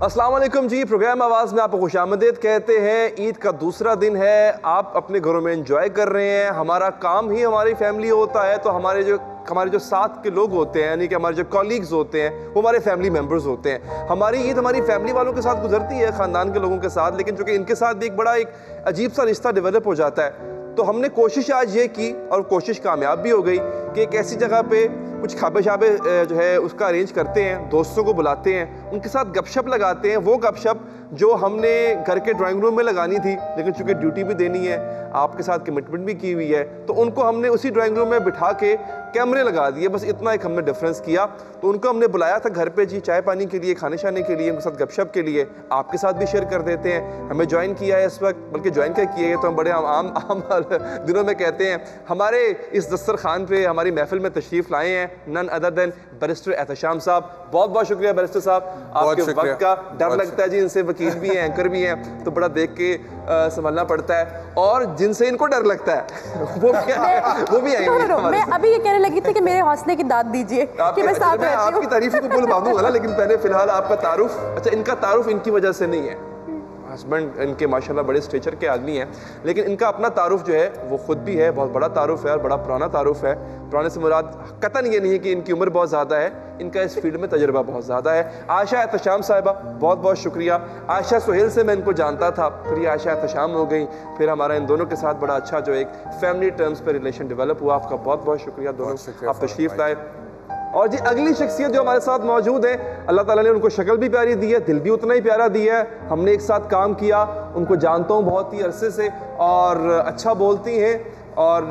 अस्सलाम वालेकुम जी। प्रोग्राम आवाज़ में आपको खुशामदीद कहते हैं। ईद का दूसरा दिन है, आप अपने घरों में एंजॉय कर रहे हैं। हमारा काम ही हमारी फैमिली होता है, तो हमारे जो साथ के लोग होते हैं, यानी कि हमारे जो कॉलीग्स होते हैं, वो हमारे फैमिली मेम्बर्स होते हैं। हमारी ईद हमारी फैमिली वालों के साथ गुजरती है, ख़ानदान के लोगों के साथ, लेकिन चूँकि इनके साथ भी एक अजीब सा रिश्ता डेवलप हो जाता है, तो हमने कोशिश आज ये की और कोशिश कामयाब भी हो गई कि एक ऐसी जगह पे कुछ खाबे शाबे जो है उसका अरेंज करते हैं, दोस्तों को बुलाते हैं, उनके साथ गपशप लगाते हैं। वो गपशप जो हमने घर के ड्राइंग रूम में लगानी थी, लेकिन चूंकि ड्यूटी भी देनी है, आपके साथ कमिटमेंट भी की हुई है, तो उनको हमने उसी ड्राइंग रूम में बिठा के कैमरे लगा दिए। बस इतना एक हमने डिफरेंस किया। तो उनको हमने बुलाया था घर पे जी, चाय पानी के लिए, खाने शाने के लिए, उनके साथ गपशप के लिए। आपके साथ भी शेयर कर देते हैं। हमें ज्वाइन किया है इस वक्त, बल्कि ज्वाइन क्या किया है तो हम बड़े आम दिनों में कहते हैं, हमारे इस दस्तरखान पे हमारी महफिल में तशरीफ़ लाए हैं none other than barrister Ehtesham साहब। बहुत बहुत शुक्रिया बैरिस्टर साहब, आपके वक्त का। डर लगता है जी, इनसे वकील भी हैं, एंकर भी हैं, तो बड़ा देख के संभलना पड़ता है। और जिनसे इनको डर लगता है वो भी आएंगे। मैं अभी ये कहने लगी थी कि मेरे हौसले की दाद दीजिए कि मैं साथ रहती हूं। आपकी तारीफ को बोल मानूंगा ना, लेकिन पहले फिलहाल आपका तारुफ। अच्छा, इनका तारुफ इनकी वजह से नहीं है, हस्बैंड इनके माशाल्लाह बड़े स्टेचर के आदमी हैं, लेकिन इनका अपना तारुफ जो है वो खुद भी है, बहुत बड़ा तारुफ है और बड़ा पुराना तारुफ है। पुराने से मुराद कतन ये नहीं है कि इनकी उम्र बहुत ज़्यादा है, इनका इस फील्ड में तजर्बा बहुत ज़्यादा है। आयशा एहतशाम साहिबा, बहुत बहुत शुक्रिया। आयशा सुहेल से मैं इनको जानता था, फिर ये आयशा एहतशाम हो गई, फिर हमारा इन दोनों के साथ बड़ा अच्छा जो एक फैमिली टर्म्स पर रिलेशन डेवलप हुआ। आपका बहुत बहुत शुक्रिया दोनों, आप तशरीफ़ लाए। और जी अगली शख्सियत जो हमारे साथ मौजूद है, अल्लाह ताला ने उनको शक्ल भी प्यारी दी है, दिल भी उतना ही प्यारा दिया है। हमने एक साथ काम किया, उनको जानता हूँ बहुत ही अरसे से, और अच्छा बोलती हैं। और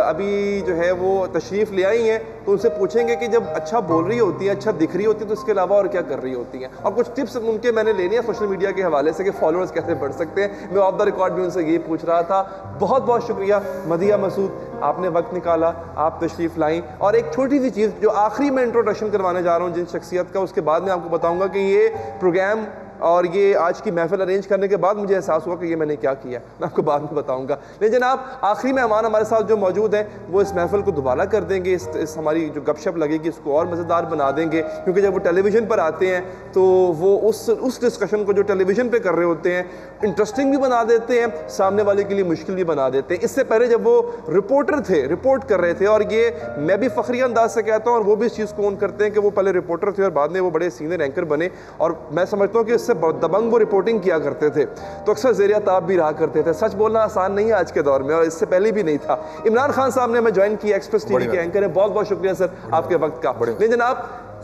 अभी जो है वो तशरीफ़ ले आई हैं, तो उनसे पूछेंगे कि जब अच्छा बोल रही होती है, अच्छा दिख रही होती है, तो इसके अलावा और क्या कर रही होती हैं। और कुछ टिप्स उनके मैंने लेने हैं सोशल मीडिया के हवाले से कि फॉलोअर्स कैसे बढ़ सकते हैं। मैं ऑफ द रिकॉर्ड भी उनसे यही पूछ रहा था। बहुत बहुत शुक्रिया मदिया मसूद, आपने वक्त निकाला, आप तशरीफ़ लाई। और एक छोटी सी चीज़ जो आखिरी में इंट्रोडक्शन करवाने जा रहा हूँ जिन शख्सियत का, उसके बाद मैं आपको बताऊँगा कि ये प्रोग्राम और ये आज की महफिल अरेंज करने के बाद मुझे एहसास हुआ कि ये मैंने क्या किया, मैं आपको बाद में बताऊंगा। लेकिन जनाब आखिरी मेहमान हमारे साथ जो मौजूद हैं, वो इस महफिल को दोबारा कर देंगे, इस हमारी जो गपशप लगेगी इसको और मज़ेदार बना देंगे, क्योंकि जब वो टेलीविज़न पर आते हैं तो वो उस डिस्कशन को जो टेलीविज़न पर कर रहे होते हैं इंटरेस्टिंग भी बना देते हैं, सामने वाले के लिए मुश्किल भी बना देते हैं। इससे पहले जब वो रिपोर्टर थे, रिपोर्ट कर रहे थे, और ये मैं भी फ़ख्री अंदाज से कहता हूँ और वो भी इस चीज़ को ओन करते हैं कि वो पहले रिपोर्टर थे और बाद में वो बड़े सीनियर एंकर बने, और मैं समझता हूँ कि इससे दबंग वो रिपोर्टिंग किया करते थे, तो अक्सर ज़ेरिया ताब भी रहा करते थे। सच बोलना आसान नहीं है आज के दौर में, और इससे पहले भी नहीं था। इमरान खान साहब ने हमें ज्वाइन किया, एक्सप्रेस टीवी के एंकर हैं। बहुत बहुत शुक्रिया सर आपके वक्त का। लेकिन जनाब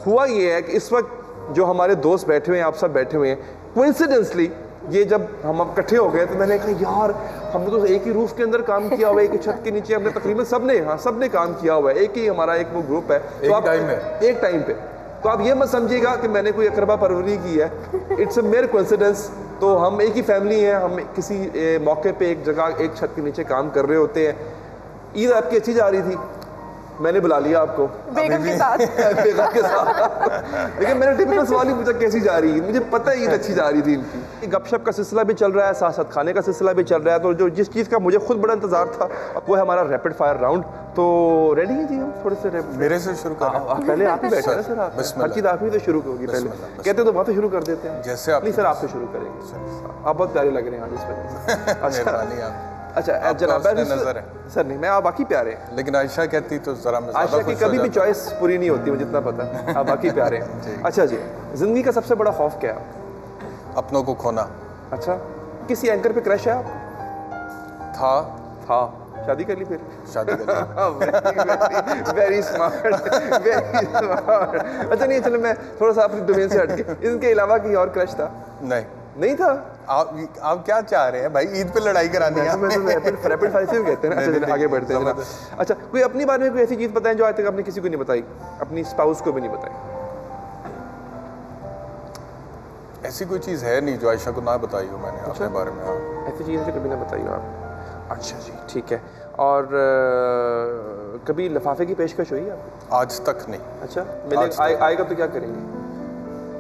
हुआ ये है कि इस वक्त जो हमारे दोस्त बैठे हुए हैं, आप सब बैठे हुए हैं, कोइंसिडेंसली ये जब हम इकट्ठे हो गए तो मैंने कहा यार हमने तो एक ही रूफ के अंदर काम किया हुआ है, एक ही छत के नीचे हमने तकरीबन सबने काम किया हुआ है, एक ही हमारा एक वो ग्रुप है, तो आप एक टाइम पे, तो आप ये मत समझिएगा कि मैंने कोई अकरबा परवरी की है, इट्स अ मेयर कोइंसिडेंस। तो हम एक ही फैमिली हैं, हम किसी मौके पे एक जगह एक छत के नीचे काम कर रहे होते हैं। ईद आपकी अच्छी जा रही थी, मैंने बुला लिया आपको बेगम के साथ बेगम के साथ, लेकिन मैंने टिपिकल सवाल ही पूछा कैसी जा रही है, मुझे पता है ईद अच्छी जा रही थी इनकी। गपशप का सिलसिला भी चल रहा है, साथ साथ खाने का सिलसिला भी चल रहा है, तो जो जिस चीज़ का मुझे खुद बड़ा इंतजार था वो है हमारा रैपिड फायर राउंड। तो रेडी है जी, हम थोड़े से मेरे से शुरू करें? पहले आप ही बैठे ना सर, आप हर चीज़ आप ही तो शुरू होगी, पहले कहते तो बातें शुरू कर देते हैं, जैसे आप नहीं सर आपसे शुरू करेंगे, आप बहुत प्यारे लग रहे हैं आज इस पर। अच्छा जनाब नजर है सर, नहीं मैं आप बाकी प्यारे हैं, लेकिन आयशा कहती तो जरा आयशा की कभी भी चॉइस पूरी नहीं होती, मुझे जितना पता है, आप बाकी प्यारे हैं। अच्छा जी, जिंदगी का सबसे बड़ा खौफ क्या है? अपनों को खोना। अच्छा, किसी एंकर पे क्रश है आप? था शादी कर ली फिर? शादी कर ली। Very smart, very smart. अच्छा नहीं, चलो मैं थोड़ा सा अपनी डोमेन से हटके, इनके अलावा कहीं और क्रश था? नहीं था। आप क्या चाह रहे हैं भाई, ईद पे लड़ाई करानी है? रैपिड फायर से कहते हैं ना। अच्छा आगे बढ़ते हैं। अच्छा, कोई अपनी बारे में कोई ऐसी चीज़ बताएं जो आज तक आपने किसी को नहीं बताई, अपनी स्पाउस को भी नहीं बताई? ऐसी कोई चीज़ है नहीं जो आयशा को ना बताई हो मैंने अपने बारे में। ऐसी चीज़ है कभी ना बताई हो आप? अच्छा जी ठीक है। और कभी लिफाफे की पेशकश हुई आपको? आज तक नहीं। अच्छा, आएगा तो क्या करेंगे?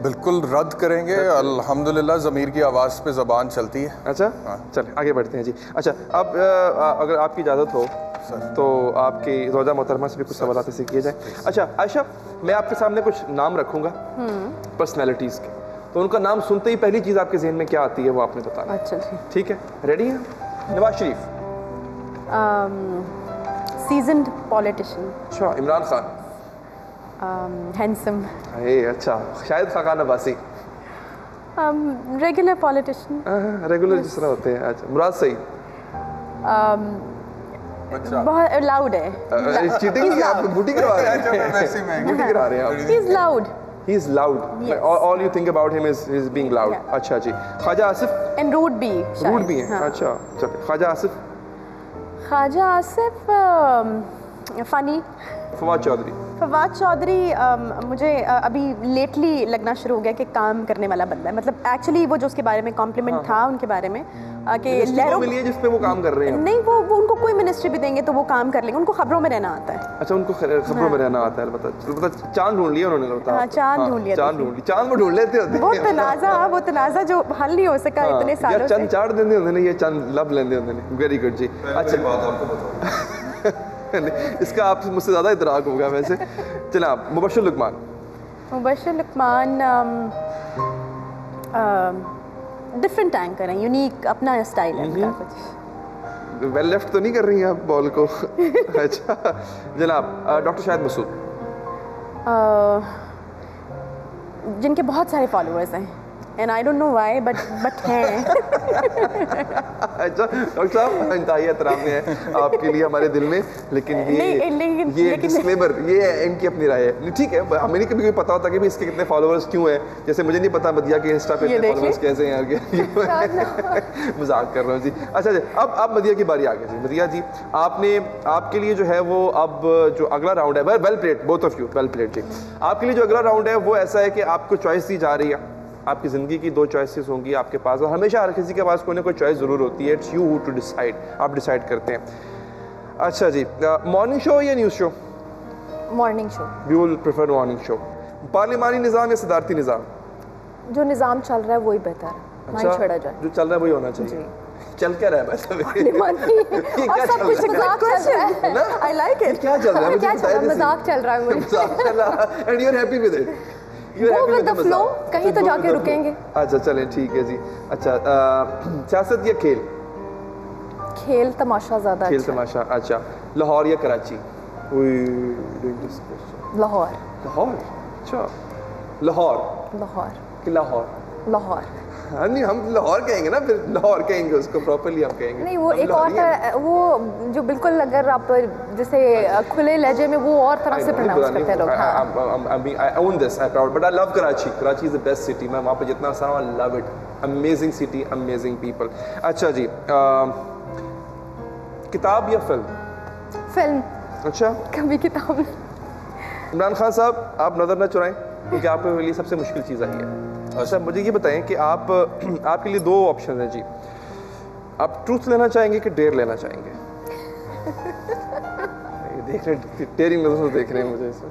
बिल्कुल रद्द करेंगे, अल्हम्दुलिल्लाह ज़मीर की आवाज़ पे ज़बान चलती है। अच्छा चलें आगे बढ़ते हैं जी। अच्छा, अब अगर आपकी इजाज़त हो तो आपकी ज़ौजा मोहतरमा से भी कुछ सवाल से किए जाए। अच्छा आयशा, मैं आपके सामने कुछ नाम रखूँगा पर्सनैलिटीज़ के, तो उनका नाम सुनते ही पहली चीज़ आपके जहन में क्या आती है वो आपने बताना। अच्छा जी। ठीक है, रेडी है? नवाज शरीफ। Seasoned politician. अच्छा, इमरान खान। हैंडसम। अच्छा, शायद Khaqan Abbasi. Regular politician. Regular जिस तरह होते हैं। अच्छा, मुराद सईद। अच्छा बहुत लाउड है। चीटिंग आप बूटी करवा रहे हैं। बूटी करा रहे हैं आप। He is loud. He is loud. Yes. All you think about him is being loud. Yeah. अच्छा जी। ख्वाजा आसिफ। एंड रूड भी। रूड भी है। अच्छा चलिए, ख्वाजा आसिफ। ख्वाजा आसिफ फनी। फवाद चौधरी। फवाद चौधरी मुझे अभी लेटली लगना शुरू हो गया कि काम करने वाला बंदा है। मतलब एक्चुअली वो जो उसके बारे में कॉम्प्लीमेंट था उनके बारे में कि लहरों मिली है जिस पे वो काम कर रहे हैं। नहीं, वो उनको कोई मिनिस्ट्री भी देंगे तो वो काम कर लेंगे। उनको खबरों में रहना आता है। अच्छा, उनको खबरों में रहना आता है। अलबत्ता चांद ढूंढ लिया उन्होंने। हाँ, चांद ढूंढ लिया। चांद ढूंढ ली। चांद वो ढूंढ लेते होते। वो तनाजा जो हल नहीं हो सका इतने सालों से। चंद चाड़ देंगे होंगे ये चंद लब लेंगे होंगे। वेरी गुड जी। अच्छा बात आपको बताओ। इसका आप मुझसे ज़्यादा इतराक होगा वैसे। जनाब मुबश्शिर लुकमान। मुबश्शिर लुकमान डिफरेंट एंकर हैं, यूनिक अपना स्टाइल है उनका कुछ। वेल लेफ्ट तो नहीं कर रही हैं आप बॉल को? अच्छा जनाब डॉक्टर शाहिद मसूद। जिनके बहुत सारे फॉलोअर्स हैं and I don't know why but हैं। अच्छा डॉक्टर साहब, इंतहाई एहतराम है आपके लिए हमारे दिल में, लेकिन ये डिस्क्लेमर ये है, इनकी अपनी राय है। नहीं ठीक है, हमें नहीं कभी पता होता कि भी इसके कितने फॉलोअर्स क्यों हैं। जैसे मुझे नहीं पता मदिया के इंस्टा पे इतने फॉलोअर्स कैसे हैं यार। मजाक कर रहा हूँ जी। अच्छा जी, अब मदिया की बारी आ गई जी। मदिया जी, आपके लिए जो है वो अब जो अगला राउंड है, well played both of you, well played जी। आपके लिए जो अगला राउंड है वो ऐसा है कि आपको चॉइस दी जा रही है। आपकी ज़िंदगी की 2 चॉइसेस होंगी आपके पास, और हमेशा हर किसी के पास कोई ना कोई चॉइस ज़रूर होती है। It's you who to decide, आप डिसाइड करते हैं। अच्छा जी, मॉर्निंग शो या news show? Morning show. You will prefer morning show. पार्लिमानी निज़ाम या सदारती निज़ाम? जो निज़ाम चल रहा है वही बेहतर है। अच्छा, छोड़ा जाए जो चल रहा है वही होना चाहिए। चल क्या रहा है वैसे? और सब कुछ मजाक चल रहा है। I like it. क्या चल रहा है? क्या चल रहा है? मजाक चल रहा है। मजाक चल रहा है and you are happy with it. Go with the flow, कहीं तो जाके रुकेंगे। अच्छा चलें, ठीक है जी। अच्छा सियासत या खेल? खेल तमाशा ज़्यादा। खेल तमाशा। अच्छा, लाहौर या कराची? लाहौर। लाहौर? अच्छा, लाहौर कि लाहौर? लाहौर। हाँ नहीं, हम लाहौर कहेंगे ना, फिर लाहौर कहेंगे उसको, प्रॉपर्ली हम कहेंगे। नहीं, वो एक और वो जो बिल्कुल अगर आप जैसे खुले लहजे में वो और तरह से प्रोनाउंस करते हैं लोग। I own this, I'm proud, but I love Karachi. Karachi is the best city. मैं वहाँ पे जितना सारा I love it. Amazing city, amazing people. अच्छा जी, किताब या फिल्म? फिल्म। अच्छा, कभी किताब। इमरान खान साहब, आप नज़र न चुराएं क्योंकि आपके लिए सबसे मुश्किल चीज़ आई है। अच्छा, मुझे ये बताएं कि आपके लिए 2 ऑप्शन हैं जी। आप ट्रूथ लेना चाहेंगे कि डेयर लेना चाहेंगे? देख रहे, डेयरिंग नजर से देख रहे हैं मुझे इसमें।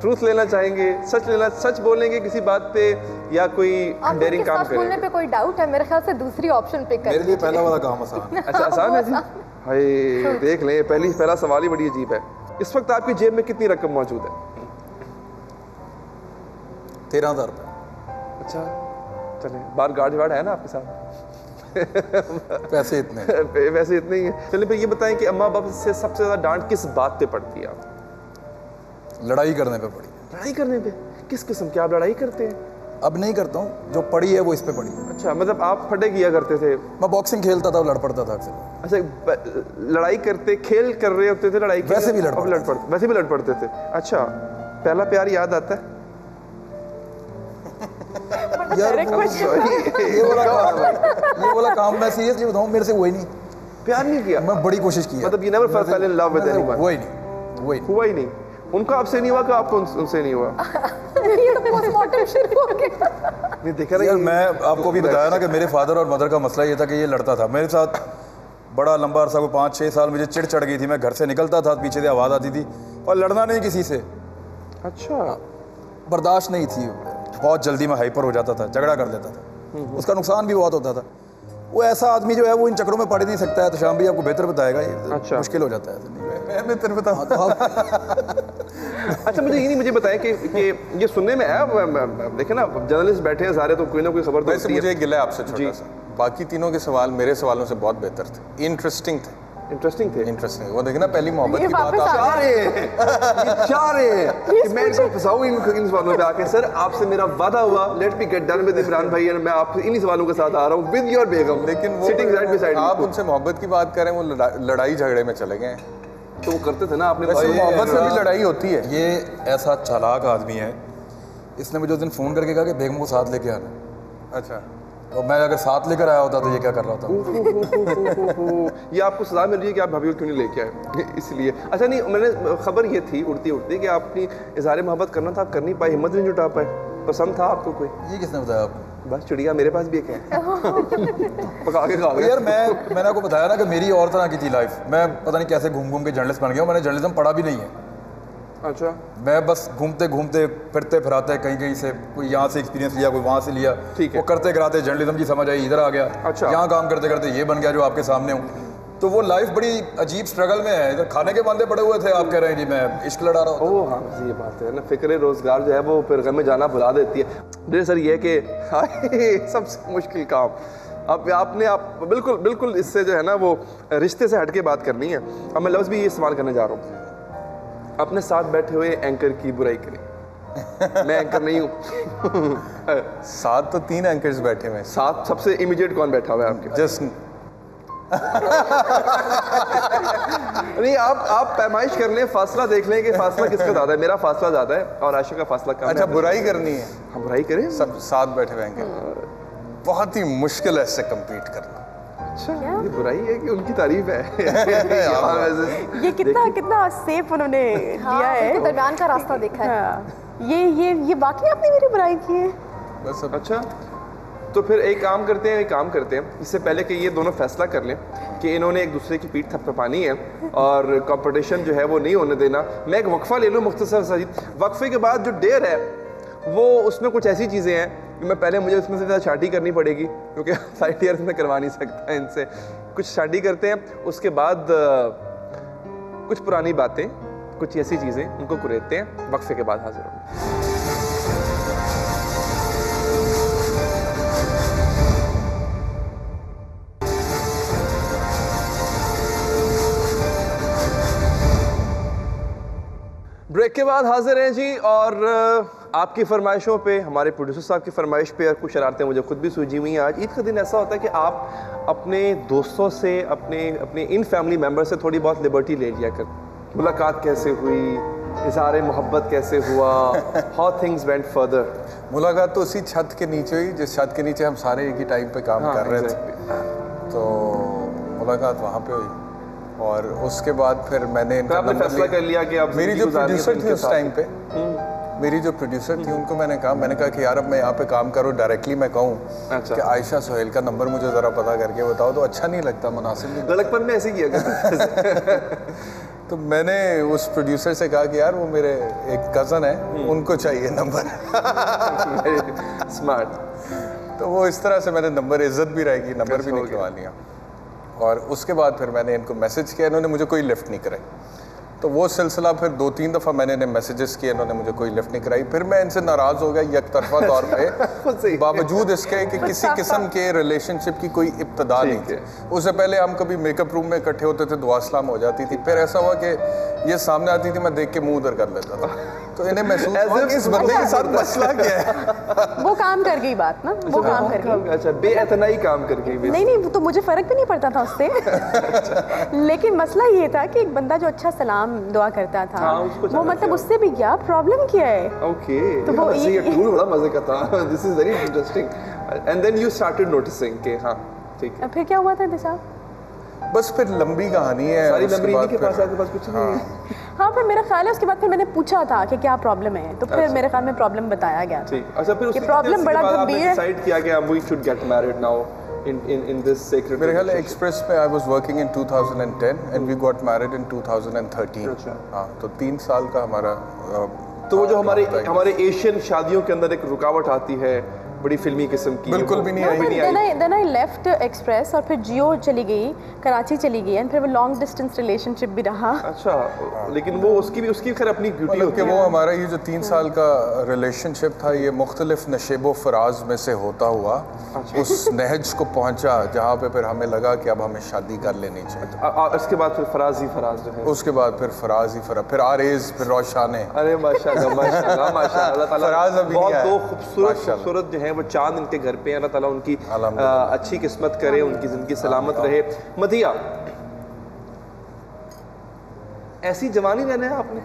ट्रूथ लेना चाहेंगे, सच बोलेंगे किसी बात पे, या कोई डेयरिंग काम करेंगे? बोलने पे कोई डाउट है? मेरे ख्याल से दूसरी ऑप्शन पे कर। मेरे लिए पहला वाला काम आसान है। अच्छा, आसान है जी। हाय, देख लें, पहला सवाल ही बड़ी अजीब है। इस वक्त आपकी जेब में कितनी रकम मौजूद है? 13,000 रुपये। अच्छा चलें, बार गार्ड वार्ड है ना आपके साथ? पैसे इतने वैसे इतने ही है। चलिए फिर ये बताएं कि अम्मा बाप से सबसे ज़्यादा डांट किस बात पे पड़ती है आप? लड़ाई करने पे पड़ी। लड़ाई करने पे? किस किस्म की आप लड़ाई करते हैं? अब नहीं करता हूँ, जो पड़ी है वो इस पे पड़ी। अच्छा, मतलब आप फटे किया करते थे? मैं बॉक्सिंग खेलता था, लड़ पड़ता था अक्सर। अच्छा, लड़ाई करते, खेल कर रहे होते थे लड़ाई? वैसे भी लड़ पड़ते थे। अच्छा, पहला प्यार याद आता है? यार ये वाला काम मैं सीरियसली बताऊं, मेरे से हुआ ही नहीं। प्यार नहीं किया? मैं बड़ी कोशिश की। मतलब you never fell in love with anyone? हुआ ही नहीं। उनको आपसे नहीं हुआ कि आपको उनसे नहीं हुआ? ये तो पोस्टमार्टम शुरू हो गया। नहीं देखा ना, यार मैं आपको भी बताया ना कि मेरे फादर और मदर का मसला ये था कि ये लड़ता था मेरे साथ बड़ा लंबा अरसा, को 5-6 साल मुझे चिढ़ चढ़ गई थी। मैं घर से निकलता था, पीछे से आवाज़ आती थी, और लड़ना नहीं किसी से। अच्छा, बर्दाश्त नहीं थी। बहुत जल्दी मैं हाइपर हो जाता था, झगड़ा कर देता था, उसका नुकसान भी बहुत होता था। वो ऐसा आदमी जो है वो इन चक्रों में पड़ नहीं सकता है। तो शाम भी आपको बेहतर बताएगा, ये अच्छा, मुश्किल हो जाता है। मैं तेरे बताऊँ अच्छा मुझे ये नहीं, मुझे बताएं कि ये सुनने में है, देखे ना जर्नलिस्ट बैठे हैं सारे, तो कोई ना कोई खबर तो वैसे होती है। मुझे एक गिला है आपसे छोटा सा, बाकी तीनों के सवाल मेरे सवालों से बहुत बेहतर थे, इंटरेस्टिंग थे। इंटरेस्टिंग थे। इंटरेस्टिंग, वो देखना पहली मोहब्बत ये की बात वापस आप आ चाह रहे हैं, चाह रहे हैं कि मैं इनको फंसाऊं इन सवालों पे आके। सर आपसे मेरा वादा हुआ, let me get done with Imran भाई, मैं आपसे इन्हीं सवालों के साथ आ रहा हूँ विद योर बेगम, लेकिन वो सिटिंग राइट बिसाइड मी। आप उनसे मोहब्बत की बात करें, वो लड़ाई झगड़े में चले गए। तो वो करते थे ना, आपने वैसे भाई, मोहब्बत से भी ये- लड़ाई होती है। ये ऐसा चालाक आदमी है, इसने मुझे उस दिन फ़ोन करके कहा कि बेगम को साथ लेके आना। अच्छा, और मैं अगर साथ लेकर आया होता तो ये क्या कर रहा था? ये आपको सलाह मिल रही है कि आप भाभी को क्यों नहीं लेके आए इसलिए। अच्छा नहीं, मैंने खबर ये थी उड़ती उड़ती कि आप अपनी इजहार मोहब्बत करना था, आप कर नहीं पाए, हिम्मत नहीं जुटा पाए। पसंद था आपको कोई? ये किसने बताया आपको? बस चिड़िया मेरे पास भी एक है पका के खा तो गया। यार मैंने आपको बताया ना कि मेरी और तरह की थी लाइफ। मैं पता नहीं कैसे घूम घूम के जर्नलिस्ट बन गया हूँ। मैंने जर्नलिज्म पढ़ा भी नहीं है। अच्छा, मैं बस घूमते घूमते फिरते फिराते कहीं कहीं से, कोई यहाँ से एक्सपीरियंस लिया, कोई वहाँ से लिया, ठीक है। वो करते कराते जर्नलिज्म की समझ आई, इधर आ गया। अच्छा। यहाँ काम करते करते ये बन गया जो आपके सामने हूँ। तो वो लाइफ बड़ी अजीब स्ट्रगल में है। इधर खाने के बंदे पड़े हुए थे, आप कह रहे हैं जी मैं इश्क लड़ा रहा हूँ। ओह हाँ, बस ये बात है ना, फिक्र रोजगार जो है वो फिर गम में जाना भुला देती है। मेरे सर ये है कि सबसे मुश्किल काम अब आप बिल्कुल बिल्कुल इससे जो है ना वो रिश्ते से हट के बात करनी है। अब मैं लफ्ज़ भी ये इस्तेमाल करने जा रहा हूँ, अपने साथ बैठे हुए एंकर की बुराई करें। मैं एंकर नहीं हूँ। साथ तो 3 एंकर्स बैठे हुए हैं। साथ सबसे इमीडिएट कौन बैठा हुआ है आपके? जस्ट नहीं, आप पैमाइश कर लें, फासला देख लें कि फासला किसका ज़्यादा है। मेरा फासला ज़्यादा है और आशा का फासला कम है। अच्छा, बुराई करनी है, हम बुराई करें? सब साथ बैठे हुए एंकर। बहुत ही मुश्किल है इससे कम्पीट करना। अच्छा, ये बुराई है कि उनकी तारीफ है? ये कितना सेफ उन्होंने दिया है। तो दरमियान का रास्ता देखा है। हाँ। ये वाकई आपने मेरी बुराई की है? बस अब अच्छा, तो फिर एक काम करते हैं इससे पहले कि ये दोनों फैसला कर लें कि इन्होंने एक दूसरे की पीठ थपथपानी है और कंपटीशन जो है वो नहीं होने देना। मैं एक वक्फा ले लूँ मुख्तसर सा। वक्फे के बाद जो डेयर है वो उसमें कुछ ऐसी चीज़ें हैं कि मैं पहले मुझे उसमें से ज़्यादा शादी करनी पड़ेगी, क्योंकि 5 ईयर्स में करवा नहीं सकता इनसे। कुछ शादी करते हैं, उसके बाद कुछ पुरानी बातें, कुछ ऐसी चीज़ें उनको कुरेदते हैं। वक्फे के बाद हाजिर होंगे। ब्रेक के बाद हाजिर हैं जी, और आपकी फरमाइशों पे, हमारे प्रोड्यूसर साहब की फरमाइश पे और कुछ शरारतें मुझे खुद भी सूझी हुई हैं। आज ईद का दिन ऐसा होता है कि आप अपने दोस्तों से, अपने इन फैमिली मेम्बर से थोड़ी बहुत लिबर्टी ले लिया कर। मुलाकात कैसे हुई, इज़हार मोहब्बत कैसे हुआ, हाउ थिंग्स वेंट फर्दर। मुलाकात तो उसी छत के नीचे हुई जिस छत के नीचे हम सारे एक ही टाइम पे काम कर रहे थे। तो मुलाकात वहाँ पे हुई और उसके बाद फिर मैंने इनका आपने नंबर फैसला कर लिया कि आप मेरी जो प्रोड्यूसर थी उस टाइम पे, हम्म। मेरी जो प्रोड्यूसर थी उनको मैंने कहा कि यार अब मैं यहाँ पे काम करूँ, डायरेक्टली मैं कहूँ अच्छा। कि आयशा सोहेल का नंबर मुझे ज़रा पता करके बताओ, तो अच्छा नहीं लगता, मुनासिब नहीं। लड़कपन में ऐसे किया करते। तो मैंने उस प्रोड्यूसर से कहा कि यार वो मेरे एक कज़न है, उनको चाहिए नंबर। स्मार्ट। तो वो इस तरह से मैंने नंबर, इज्जत भी रहेगी, नंबर भी हो निकलवा लिया। और उसके बाद फिर मैंने इनको मैसेज किया, इन्होंने मुझे कोई लिफ्ट नहीं कराई। तो वो सिलसिला फिर 2-3 दफ़ा मैंने इन्हें मैसेजेस किए, इन्होंने मुझे कोई लिफ्ट नहीं कराई। फिर मैं इनसे नाराज़ हो गया यकतरफा तौर पे, बावजूद इसके कि किसी किस्म के रिलेशनशिप की कोई इब्तदा नहीं थी। उससे पहले हम कभी मेकअप रूम में इकट्ठे होते थे, दुआ सलाम हो जाती थी। फिर ऐसा हुआ कि ये सामने आती थी, मैं देख के मुंह उधर कर लेता था। तो इन्हें महसूस हुआ कि इस बंदे के साथ मसला क्या है। वो काम कर गई बात ना, वो काम कर गई। अच्छा, बेअतनाई काम कर गई। नहीं वो तो मुझे फर्क भी नहीं पड़ता था उससे। लेकिन मसला ये था कि एक बंदा जो अच्छा सलाम दुआ करता था, हाँ, उसको वो मतलब उससे भी क्या प्रॉब्लम क्या है। ओके, तो वो ये टूल बड़ा मजे का था। This is very interesting. And then you started noticing कि हाँ ठीक है। फिर क्या हुआ था दिशा? बस फिर लंबी कहानी है। सारी उसके लंबी बाद के पास फिर- आपके पास कुछ नहीं। हाँ, फिर मेरा ख्याल है उसके बाद फिर मैंने पूछा था कि क्या प्रॉब्लम है, तो फिर मेरे ख्याल में प्रॉब्लम बताया गया था। ठीक, अच्छा फिर उसके प्रॉब्लम बड़ा गंभीर है। डिसाइड किया कि we should get married now in this sacred मेरे ख्याल relationship. एक्सप्रेस में I was working in 2010 and we got married in 2013। अच्छा। हाँ, तो 3 साल का हमारा तो वो जो हमारे एशियन शादियों के अंदर एक रुकावट आती है बड़ी फिल्मी किस्म की बिल्कुल भी नहीं आई। Then I left Express और फिर जियो चली गई, कराची चली गई, एंड फिर वो लॉन्ग डिस्टेंस रिलेशनशिप भी रहा। अच्छा, लेकिन वो उसकी खैर अपनी ब्यूटी होती कि है। वो हमारा ये जो 3 साल का रिलेशनशिप था ये मुख्तलिफ नशेबो फराज में से होता हुआ उस नहज को पहुंचा जहाँ पे फिर हमें लगा कि अब हमें शादी कर लेनी चाहिए। इसके बाद फिर फराज ही फराज जो है, उसके बाद फिर फराज ही फराज, फिर आरेज, फिर रोशाने। अरे माशाल्लाह माशाल्लाह माशाल्लाह, अल्लाह ताला फराज अभी बहुत नहीं दो आया। खूबसूरत जो है वो चांद इनके घर पे है। अल्लाह ताला उनकी अच्छी किस्मत करे, उनकी ज़िंदगी सलामत रहे। मदिया, ऐसी जवानी रहना है आपने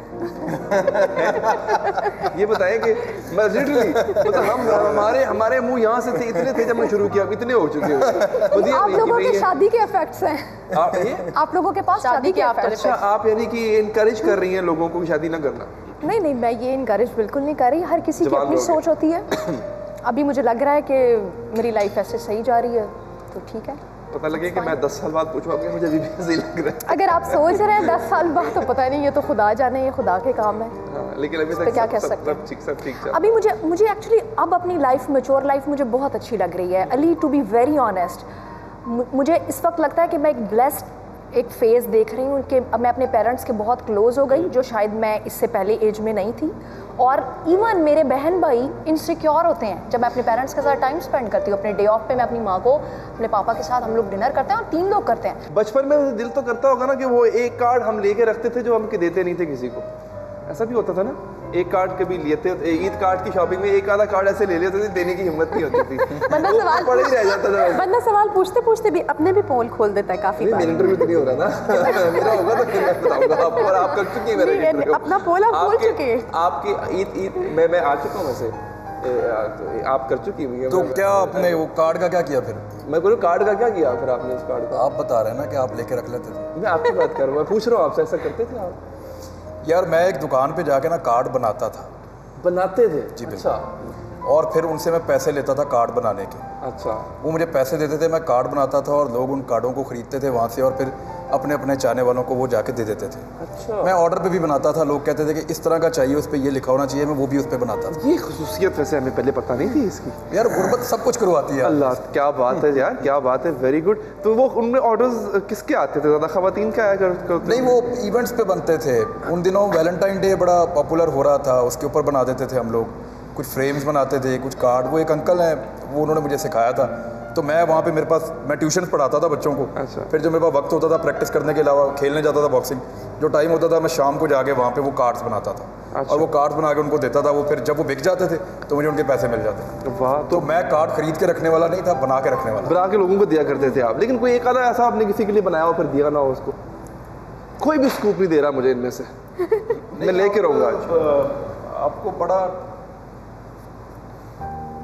ये बताएं कि मैं लिटरली मतलब हमारे मुंह यहाँ से थे, इतने थे जब मैं शुरू किया, इतने हो चुके हो। आप लोगों के शादी के इफेक्ट्स हैं, आप लोगों के पास शादी के इफेक्ट्स। अच्छा, आप यानी कि इनकरेज कर रही हैं लोगों को शादी ना करना? नहीं, मैं ये इनकरेज बिल्कुल नहीं कर रही। हर किसी की अपनी सोच होती है। अभी मुझे लग रहा है कि मेरी लाइफ ऐसे सही जा रही है तो ठीक है। पता लगे कि मैं 10 साल बाद पूछूंगा, मुझे अभी भी सही लग रहा है। अगर आप सोच रहे हैं 10 साल बाद तो पता नहीं, ये तो खुदा जाने, ये खुदा के काम है। लेकिन अभी तक क्या कह सकते हैं। सब ठीक। अभी मुझे एक्चुअली अब अपनी लाइफ, मैच्योर लाइफ मुझे बहुत अच्छी लग रही है Ali, to be very honest. मुझे इस वक्त लगता है कि मैं एक ब्लेस्ड एक फेज़ देख रही हूँ कि अब मैं अपने पेरेंट्स के बहुत क्लोज़ हो गई, जो शायद मैं इससे पहले एज में नहीं थी। और इवन मेरे बहन भाई इनसिक्योर होते हैं जब मैं अपने पेरेंट्स के साथ टाइम स्पेंड करती हूँ। अपने डे ऑफ पे मैं अपनी माँ को, अपने पापा के साथ हम लोग डिनर करते हैं और 3 लोग करते हैं। बचपन में दिल तो करता होगा ना कि वो एक कार्ड हम लेके रखते थे जो हम देते नहीं थे किसी को, ऐसा भी होता था ना? एक कार्ड कभी लेते, ईद कार्ड की शॉपिंग में एक आधा कार्ड ऐसे ले लेते थे, देने की हिम्मत नहीं होती थी। बंदा सवाल पूछते भी अपने भी पोल खोल देता है काफी बार। मेरा इंटरव्यू तो नहीं हो रहा ना मेरा होगा तो फिर मैं बताऊंगा आपको, और आप कर चुकी हैं मेरा इंटरव्यू। अपना पोल आप खोल चुके हैं। आपकी ईद मैं आ चुका हूँ वैसे, आप कर चुकी हुई है। तो क्या आपने वो कार्ड का क्या किया फिर? मैं बोलूँ कार्ड का क्या किया फिर आपने? इस कार्ड का आप बता रहे हैं ना कि आप लेके रख लेते थे। मैं आपकी बात कर रहा हूँ, मैं पूछ रहा हूँ आपसे, ऐसा करते थे आप? यार मैं एक दुकान पे जाके ना कार्ड बनाता था। बनाते थे? जी अच्छा। और फिर उनसे मैं पैसे लेता था कार्ड बनाने के। अच्छा। वो मुझे पैसे देते थे, मैं कार्ड बनाता था और लोग उन कार्डों को खरीदते थे वहाँ से और फिर अपने अपने चाहने वालों को वो जाके दे देते थे। अच्छा। मैं ऑर्डर पे भी बनाता था, लोग कहते थे कि इस तरह का चाहिए, उस पर ये लिखा होना चाहिए, मैं वो भी उस पर बनाता था। ये खुसूसियत वैसे हमें पहले पता नहीं थी इसकी। यार गुर्बत सब कुछ करवाती है। अल्लाह, क्या बात है यार, क्या बात है, वेरी गुड। तो वो उनमें ऑर्डर्स किसके आते थे ज़्यादा, ख़वातीन का आया करते? नहीं, वो इवेंट्स पे बनते थे। उन दिनों वैलेंटाइन डे बड़ा पॉपुलर हो रहा था, उसके ऊपर बना देते थे हम लोग, कुछ फ्रेम्स बनाते थे, कुछ कार्ड। वो एक अंकल हैं, वो उन्होंने मुझे सिखाया था। तो मैं वहाँ पे मेरे पास, मैं ट्यूशन पढ़ाता था बच्चों को। अच्छा। फिर जब मेरे पास वक्त होता था प्रैक्टिस करने के अलावा, खेलने जाता था बॉक्सिंग, जो टाइम होता था मैं शाम को जाके वहाँ पे वो कार्ड्स बनाता था। अच्छा। और वो कार्ड्स बना के उनको देता था। वो फिर जब वो बिक जाते थे तो मुझे उनके पैसे मिल जाते। वाह। तो मैं कार्ड खरीद के रखने वाला नहीं था, बना के रखने वाला। बना के लोगों को दिया करते थे आप। लेकिन कोई एक आधा ऐसा आपने किसी के लिए बनाया हो फिर दिया ना हो उसको? कोई भी स्कूप नहीं दे रहा मुझे इनमें से। मैं लेके रहूँगा आज। आपको बड़ा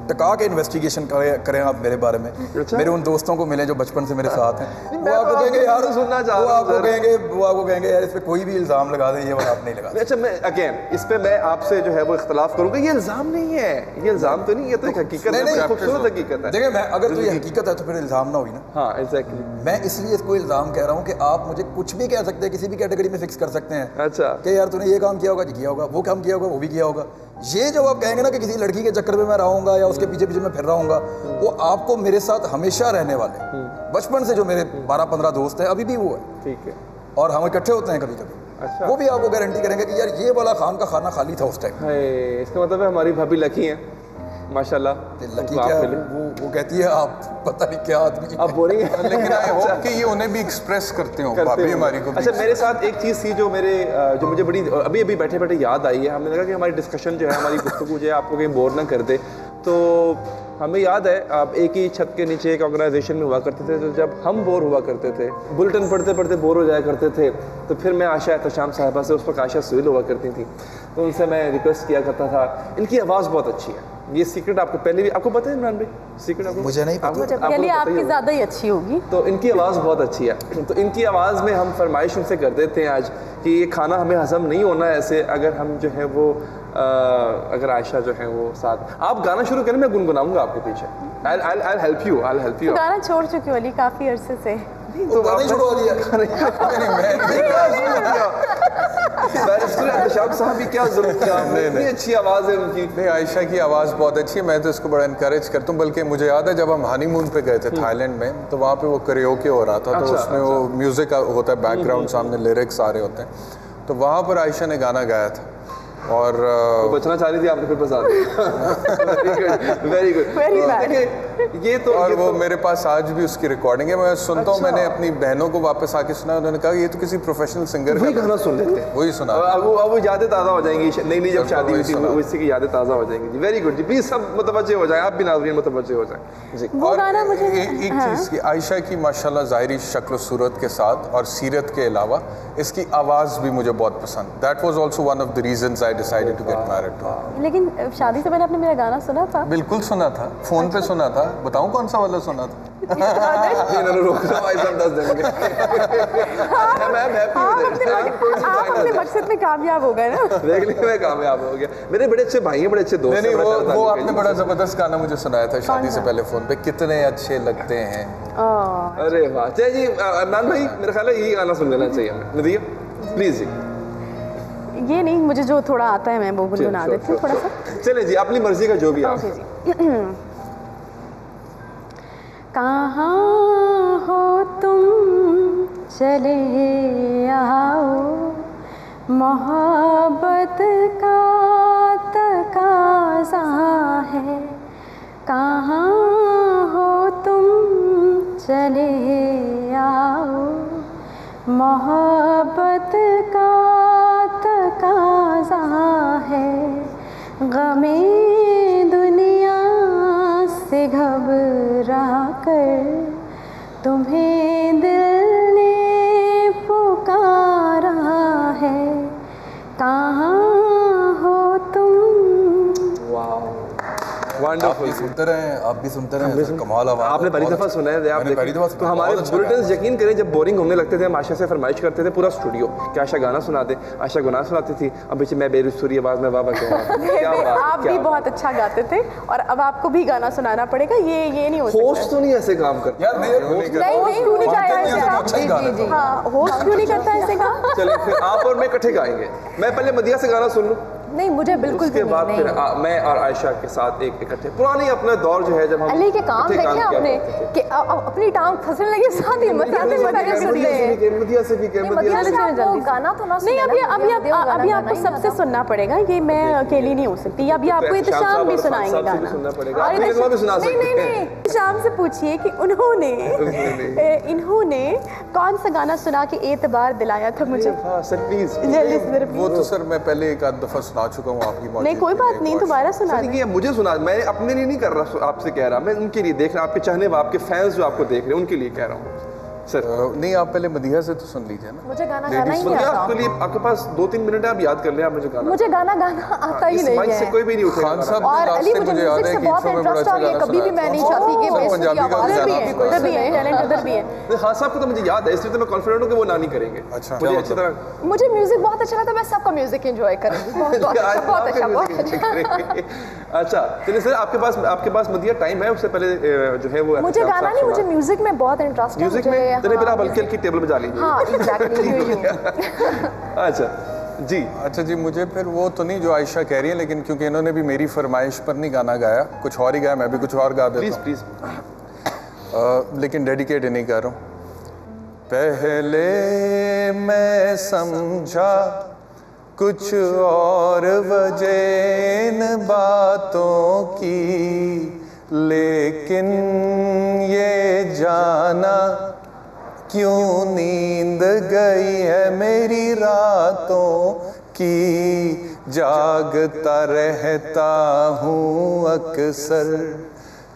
टका के इन्वेस्टिगेशन करें आप मेरे बारे में। अच्छा? मेरे उन दोस्तों को मिले जो बचपन से मेरे साथ हैं। मैं आपको कहेंगे यार, सुनना चाह रहा हूं। वो आपको कहेंगे यार इस पे कोई भी इल्ज़ाम लगा दें, ये वाला आप नहीं लगा। अच्छा, मैं अगेन इस पे मैं आपसे जो है वो इख्तलाफ करूंगा। ये इल्ज़ाम नहीं है, ये इल्ज़ाम तो नहीं, ये तो एक हकीकत है, खूबसूरत हकीकत है। देखिए, मैं अगर तो ये हकीकत है तो फिर इल्ज़ाम ना हुई ना। हाँ, एग्जैक्टली। मैं इसलिए इसको इल्ज़ाम कह रहा हूँ कि आप मुझे कुछ भी कह सकते हैं, किसी भी कैटेगरी में फिक्स कर सकते हैं। अच्छा। कि यार तूने ये काम किया होगा, किया होगा, वो काम किया होगा, वो भी किया होगा। ये जो आप कहेंगे ना कि किसी लड़की के चक्कर में मैं रहूँगा या उसके पीछे पीछे मैं फिर रहूँगा, वो आपको मेरे साथ हमेशा रहने वाले। बचपन से जो मेरे 12-15 दोस्त हैं अभी भी वो है। ठीक है। और हम इकट्ठे होते हैं कभी कभी। अच्छा। वो भी आपको गारंटी करेंगे कि यार ये वाला खान का खाना खाली था उस टाइम। इसका मतलब है हमारी भाभी लकी हैं माशाल्लाह। लकी क्या, वो कहती है आप पता नहीं क्या आदमी। आप बोलेंगे लेकिन आई होप कि ये उन्हें भी एक्सप्रेस करते हो, भाभी हमारी को। अच्छा, मेरे साथ एक चीज़ थी जो मुझे बड़ी अभी बैठे बैठे याद आई है। हमें लगा कि हमारी डिस्कशन जो है, हमारी गुफ्तगू जो है आपको कहीं बोर ना कर दे। तो हमें याद है आप एक ही छत के नीचे एक ऑर्गेनाइजेशन में हुआ करते थे। तो जब हम बोर हुआ करते थे, बुलेटिन पढ़ते पढ़ते बोर हो जाया करते थे, तो फिर मैं आशा एहतशाम साहिबा से, उस वक्त आशा सुहेल हुआ करती थी, तो उनसे मैं रिक्वेस्ट किया करता था। इनकी आवाज़ बहुत अच्छी है। ये सीक्रेट आपको पहले भी आपको पता है इमरान भाई? सीक्रेट आपको? मुझे नहीं पता। आपकी ज़्यादा ही अच्छी होगी। तो इनकी आवाज़ बहुत अच्छी है। तो इनकी आवाज़ में हम फरमाइश उनसे कर देते हैं आज कि ये खाना हमें हजम नहीं होना ऐसे, अगर हम जो है वो अगर आयशा जो है वो साथ आप गाना शुरू करें, मैं गुनगुनाऊंगा आपके पीछे। I'll help you, I'll help you। गाना छोड़ चुकी हो अली काफ़ी अरसे से। तो गाना छोड़वा दिया। बैरिस्टर एहतशाम साहब भी क्या जुल्म किया आपने, इतनी अच्छी आवाज़ है उनकी। नहीं, आयशा की आवाज़ बहुत अच्छी है, मैं तो इसको बड़ा इनकरेज करता हूँ। बल्कि मुझे याद है जब हम हनीमून पे गए थे थाईलैंड में, तो वहाँ पे वो करियोके हो रहा था, तो उसमें वो म्यूज़िक होता है बैकग्राउंड, सामने लिरिक्स आ रहे होते हैं, तो वहाँ पर आयशा ने गाना गाया था और बचना चाह रही थी, आपने फिर बचा दिया। वेरी गुड, देखिए ये तो और वो मेरे पास आज भी उसकी रिकॉर्डिंग है, मैं सुनता हूँ। मैंने अपनी बहनों को वापस आके सुना, उन्होंने कहा ये तो किसी प्रोफेशनल सिंगर वही गाना सुन लेते हैं, वही सुना। अब वो यादें ताज़ा हो जाएंगी, नई जब शादी हुई थी उसी की यादें ताज़ा हो जाएंगी। जी वेरी गुड जी, प्लीज सब मुतवज्जे हो जाए, आप भी नाज़रीन मुतवज्जे हो जाए जी। वो गाना मुझे एक चीज़ की, आयशा की माशाल्लाह ज़ाहिरी शक्ल सूरत के साथ और सीरत के अलावा इसकी आवाज़ भी मुझे बहुत पसंद। That was also one of the reasons I decided to get married too. लेकिन शादी से पहले आपने मेरा गाना सुना था? बिल्कुल सुना था, फोन पे सुना था। बताऊं कौन सा वाला सुना था? इन्होंने रोक रहा भाई साहब 10 दिन के। आप अपने मकसद में कामयाब हो गए ना। देख लिया, मैं कामयाब हो गया। मेरे बड़े अच्छे भाई हैं, बड़े अच्छे दोस्त हैं। वो आपने बड़ा जबरदस्त गाना मुझे सुनाया था शादी से पहले फोन पे, कितने अच्छे लगते हैं। अरे वाह, चलिए जी अदनान भाई, मेरा ख्याल है यही गाना सुन लेना चाहिए हमें। नदिया प्लीज जी। ये नहीं, मुझे जो थोड़ा आता है मैं वो गुनगुना देती हूँ थोड़ा सा। चले जी, अपनी मर्जी का जो भी आप। कहाँ हो तुम चले आओ, मोहब्बत का तकाज़ा है। कहाँ हो तुम चले आओ, मोहब्बत का तकाज़ा है। गमे दुनिया से घबरा कर तुम्हें दिल ने पुकारा है। कहाँ हो तुम। वंडरफुल, आप भी सुनते रहे, कमाल आवाज़। आपने पहली दफ़ा सुना है, आप पहली दफ़ा तो हमारे बुलेटिन यकीन करें जब बोरिंग होने लगते थे हम आशा से फरमाइश करते थे पूरा स्टूडियो कि आशा गाना सुना दे। आशा गुनाह सुनाती थी, अब पीछे मैं बेरुसूरी आवाज़ में वाह कह रहा। आप भी बहुत अच्छा गाते थे और अब आपको भी गाना सुनाना पड़ेगा, ये नहीं हो सकता। होस्ट तो नहीं ऐसे काम करता यार, नहीं क्यों नहीं करता हाँ, होस्ट क्यों नहीं करता ऐसे काम? चलिए फिर आप और मैं इकट्ठे गाएंगे। मैं पहले मदिया से गाना सुन लूँ, नहीं मुझे बिल्कुल उसके बाद फिर मैं और आयशा के साथ एक इकट्ठे पुरानी अपना दौर जो है जब हम अली के काम देखे आपने कि अपनी टांग फंसने लगी, साथ ही मदिया से भी गाना तो ना नहीं। अभी आपको सबसे सुनना पड़ेगा, ये मैं अकेली नहीं हो सकती। अभी आपको इत्शाम भी सुनाएंगे गाना। नहीं, शाम से पूछिए कि इन्होंने कौन सा गाना सुना के एतबार दिलाया था मुझे। वो तो सर मैं पहले एक आध दफा सुना चुका हूँ आपकी मौजूदगी में। नहीं कोई बात नहीं, दोबारा सुना दीजिए। मुझे सुना, मैं अपने लिए नहीं कर रहा, आपसे कह रहा, मैं उनके लिए देख रहा, आपके चाहने वाले आपके फैंस जो आपको देख रहे हैं उनके लिए कह रहा हूँ सर। नहीं, आप पहले मदिया से तो सुन लीजिए ना। मुझे गाना गाना ही नहीं आता। आपके लिए आपके पास 2-3 मिनट है, आप याद कर लें। आप मुझे गाना आता ही नहीं है। से कोई भी नहीं उठेगा। खान साहब और अली मुझे म्यूजिक से बहुत इंटरेस्ट आ गया, कभी भी मैं नहीं चाहती कि मैं इसकी आवाज़ उधर भी है टैलेंट, उधर भी है। हाँ साहब को तो मुझे याद है, इसलिए तो मैं कॉन्फिडेंट हूँ कि वो ना नहीं करेंगे। अच्छा, मुझे अच्छी तरह, मुझे म्यूजिक बहुत अच्छा लगता है, मैं सबका म्यूजिक एंजॉय करूँगी। बहुत अच्छा। अच्छा चलिए सर, आपके पास मदिया टाइम है, उससे पहले जो है वो मुझे गाना नहीं, मुझे म्यूजिक में बहुत इंटरेस्ट है। म्यूजिक में चलिए फिर आप हल्की की टेबल बजा लीजिए। हाँ एग्जैक्टली। अच्छा जी। अच्छा जी, मुझे फिर वो तो नहीं जो आयशा कह रही है, लेकिन क्योंकि इन्होंने भी मेरी फरमाइश पर नहीं गाना गाया, कुछ और ही गाया, मैं भी कुछ और गा देता हूँ। प्लीज लेकिन डेडिकेट नहीं कर रहा हूँ। पहले मैं समझा कुछ और वजह इन बातों की, लेकिन ये जाना क्यों नींद गई है मेरी रातों की। जागता रहता हूँ अक्सर,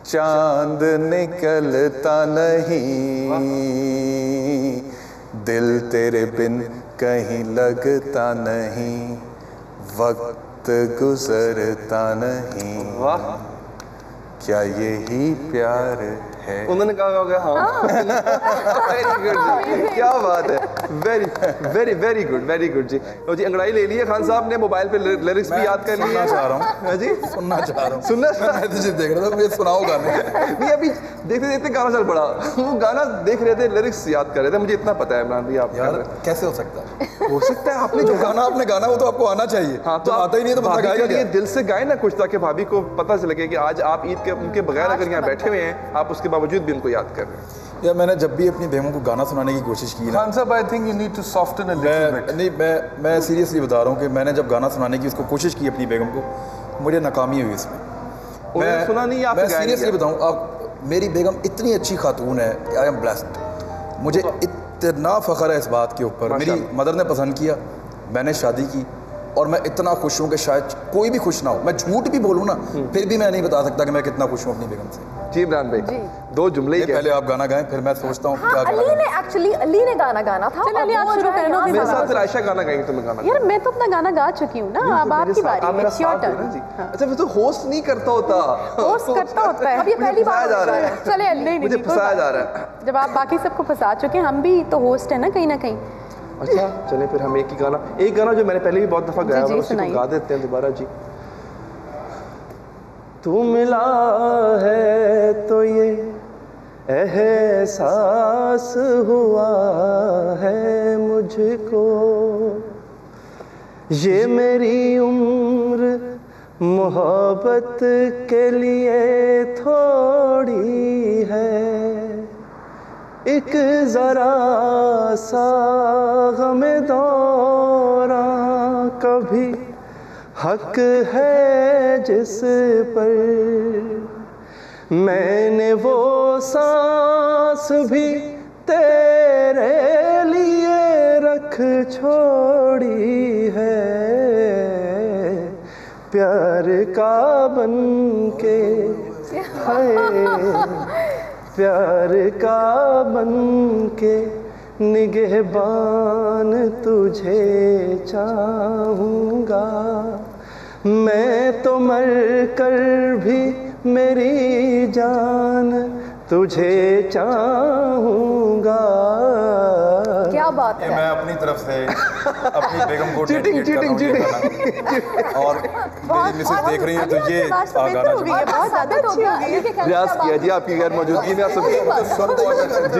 चांद निकलता नहीं, दिल तेरे बिन कहीं लगता नहीं, वक्त गुजरता नहीं। वाह, क्या यही प्यार है। उन्होंने कहा होगा हाँ। वेरी गुड जी, क्या बात है, वेरी वेरी वेरी गुड जी। तो जी अंगड़ाई ले लिए खान साहब ने, मोबाइल पे लिरिक्स भी याद कर लिए। सुनना चाह रहा हूँ। हाँ जी, सुनना चाह रहा हूँ। सुनना मैं तुझे देख रहा था, मुझे सुनाओ गाने। नहीं अभी देखते देखते गाना चल पड़ा, वो गाना देख रहे थे, लिरिक्स याद कर रहे थे। मुझे इतना पता है इमरान भाई, आप यार कैसे हो सकता है? हो सकता है आपने जो गाना आपने गाना वो तो आपको आना चाहिए। हाँ तो आता ही नहीं है तो बंदा भाभी गाएगा के लिए क्या? दिल से गाए ना कुछ, ताकि भाभी को पता चले कि आज आप ईद के उनके बगैर अगर यहाँ बैठे हुए हैं, आप उसके बावजूद भी उनको याद कर रहे हैं। यार मैंने जब भी अपनी बेगम को गाना सुनाने की कोशिश की ना, खान साहब I think you need to soften a little bit. नहीं मैं सीरियसली बता रहा हूँ कि मैंने जब गाना सुनाने की उसको कोशिश की अपनी बेगम को, मुझे नाकामी हुई इसमें। उन्होंने सुना नहीं, आपने मैं गाया सीरियसली नहीं। बताऊँ, आप मेरी बेगम इतनी अच्छी खातून है, आई एम ब्लेस्ड। मुझे इतना फ़ख्र है इस बात के ऊपर। मेरी मदर ने पसंद किया, मैंने शादी की, और मैं इतना खुश हूँ कि शायद कोई भी खुश ना हो। मैं झूठ भी बोलूँ ना, फिर भी मैं नहीं बता सकता कि मैं कितना खुश हूँ अपनी बेगम से। जी इमरान भाई, दो जुमले ही पहले आप गाना गाएं, फिर मैं सोचता हूँ क्या अली ने एक्चुअली अली ने गाना गाना था। चलो, अली, आप और वो शुरू जो है कर लो, यहाँ मेरे से साथ फिर आयशा गाना गाएंगे, तुम्हें गाना यार मैं तो अपना गाना गा चुकी हूँ ना, अब आपकी बारी आप है, मेरा it's your साथ दो ना turn। जी। अच्छा वो तो होस्ट नहीं करता होता, होस्ट करता होता है। अब ये पहली बार जा रहा है। चले अली। नहीं, मुझे कोई फंसाया बात जा नहीं। रहा है। जब आप बाकी सबको फंसा चुके हैं, हम भी तो होस्ट है ना कहीं ना कहीं। अच्छा चले फिर हम एक गाना जो मैंने पहले भी बहुत दफा गाया जी, हुआ, उसी को सुनाइए। गा देते हैं दोबारा जी। तू मिला है तो ये एहसास हुआ है मुझको, ये मेरी उम्र मोहब्बत के लिए थोड़ी है, एक जरा सा गम दौरा कभी हक है जिस पर, मैंने वो सांस भी तेरे लिए रख छोड़ी है, प्यार का बन के प्यार का बन के निगहबान तुझे चाहूँगा, मैं तो मर कर भी मेरी जान तुझे चाहूँगा। क्या बात है। मैं अपनी तरफ से अपनी बेगम को चीटिंग dedicate कर रहा हूँ चीटिंग ये गाना। और मेरी मिसेज देख रही है तो ये गाना हो गई है, बहुत ज्यादा अच्छी हो गई है। प्रयास किया जी आपकी गैर मौजूदगी में, आप सब सुन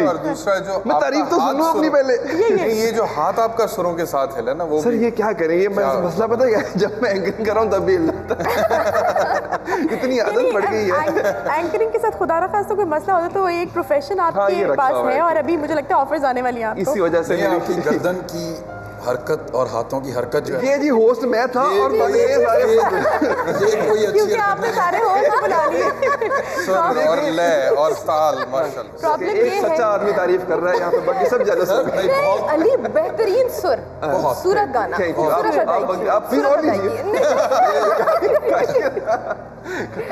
और दूसरा जो मैं तारीफ तो सुनूं अपनी पहले। ये जो हाथ आपका सुरों के साथ हिला ना, वो सर भी ये क्या करें, ये मैं मसला पता है क्या, जब मैं एंकरिंग कर रहा हूँ तब भी हिलता है। इतनी आदत पड़ गई है। एंकरिंग के साथ खुदा ना खास्ता कोई मसला होता तो एक प्रोफेशन हाँ, ये आपके रखा पास हुआ है, है। और अभी मुझे लगता है ऑफर्स आने वाली हैं आपको। इसी वजह से ये आपकी गर्दन की हरकत और हाथों की हरकत जो है, ये जी होस्ट मैं था और बाकी ये सारे ये कोई अच्छी क्योंकि आपने सारे होस्ट बुला लिए। सुर और लय और ताल माशाल्लाह। प्रॉब्लम एक ये है सच्चा आदमी तारीफ कर रहा है यहाँ पे, बाकी सब जेलस हो गए। नहीं, अली बेहतरीन सुर, सूरत गाना। Thank you। सूरत आप फिर और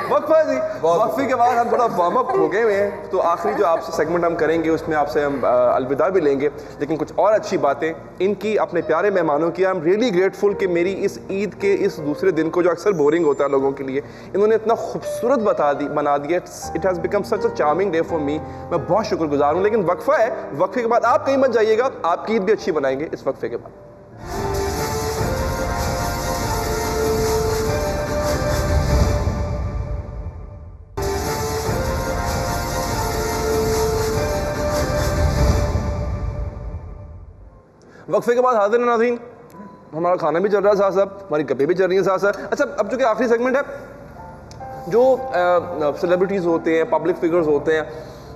वक्फा जी, वक्फे के बाद हम थोड़ा वार्म अप हो गए हुए हैं, तो आखिरी जो आपसे सेगमेंट हम करेंगे उसमें आपसे हम अलविदा भी लेंगे, लेकिन कुछ और अच्छी बातें इनकी अपने प्यारे मेहमानों की। आई एम रियली ग्रेटफुल कि मेरी इस ईद के इस दूसरे दिन को, जो अक्सर बोरिंग होता है लोगों के लिए, इन्होंने इतना खूबसूरत बना दिया। It has become such a charming day for me. मैं बहुत शुक्रगुजार हूँ, लेकिन वक्फा है, वक्फे के बाद आप कहीं मत जाइएगा, आपकी ईद भी अच्छी बनाएंगे इस वक्फे के बाद। वक्फे के बाद हाजिर हैं नाज़रीन, हमारा खाना भी चल रहा है साथ साथ, हमारी गप्पे भी चल रही हैं साथ साथ। अच्छा अब चूँकि आखिरी सेगमेंट है, जो सेलिब्रिटीज़ होते हैं, पब्लिक फिगर्स होते हैं,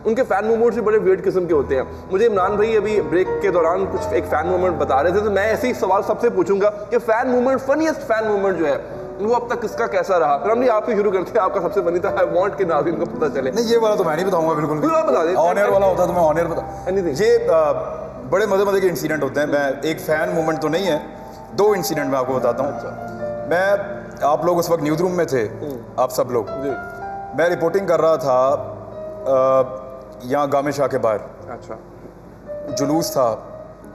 उनके फ़ैन मूवमेंट्स भी बड़े वियर्ड किस्म के होते हैं। मुझे इमरान भाई अभी ब्रेक के दौरान कुछ एक फ़ैन मूवमेंट बता रहे थे, तो मैं ऐसे ही सवाल सबसे पूछूंगा कि fan movement, funniest fan movement जो है वो अब तक किसका कैसा रहा? राम जी आपसे शुरू करते हैं, आपका सबसे फनी था, आई वांट कि नाज़रीन को पता चले। नहीं, ये वाला तो मैं नहीं बताऊंगा बिल्कुल भी। आप बता दें। ऑन एयर वाला होता तो मैं ऑन एयर बता। Anything। ये बड़े मज़े के इंसिडेंट होते हैं। मैं एक फ़ैन मूवमेंट तो नहीं है, दो इंसिडेंट मैं आपको बताता हूँ। मैं, आप लोग उस वक्त न्यूज़ रूम में थे, आप सब लोग, मैं रिपोर्टिंग कर रहा था यहाँ गामे शाह के बाहर। अच्छा, जुलूस था